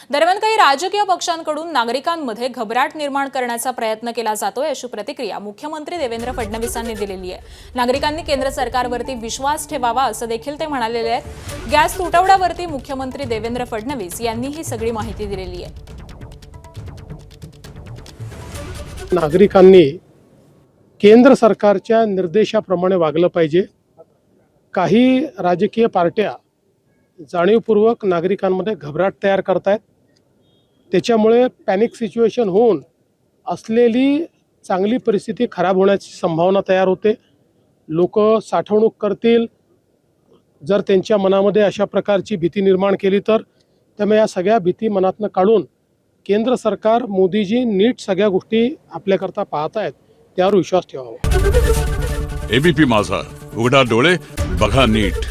दरम्यान काही राजकीय पक्षांकडून नागरिकांमध्ये घबराट निर्माण करण्याचा प्रयत्न केला जातोय अशी प्रतिक्रिया मुख्यमंत्री देवेंद्र फडणवीसांनी दिलेली आहे। नागरिकांनी केंद्र सरकारवरती विश्वास ठेवावा असं देखील ते म्हणालेले आहेत। गॅस तुटवड्यावरती मुख्यमंत्री देवेंद्र फडणवीस यांनी ही सगळी माहिती दिलेली आहे। नागरिकांनी केंद्र सरकारच्या निर्देशाप्रमाणे वागलं पाहिजे। काही राजकीय पार्ट्या जाणीवपूर्वक नागरिकांमध्ये घबराट तयार करतायत। त्याच्यामुळे पॅनिक सिच्युएशन होऊन असलेली चांगली परिस्थिती खराब होण्याची संभावना तयार होते। लोक साठवणूक करतील, जर त्यांच्या मनामध्ये अशा प्रकारची भीती निर्माण केली तर त्यामुळे या सगळ्या भीती मनातनं काढून केंद्र सरकार मोदीजी नीट सगळ्या गोष्टी आपल्याकरता पाहत आहेत, त्यावर विश्वास ठेवावा। एबीपी माझा, उघडा डोळे बघा नीट।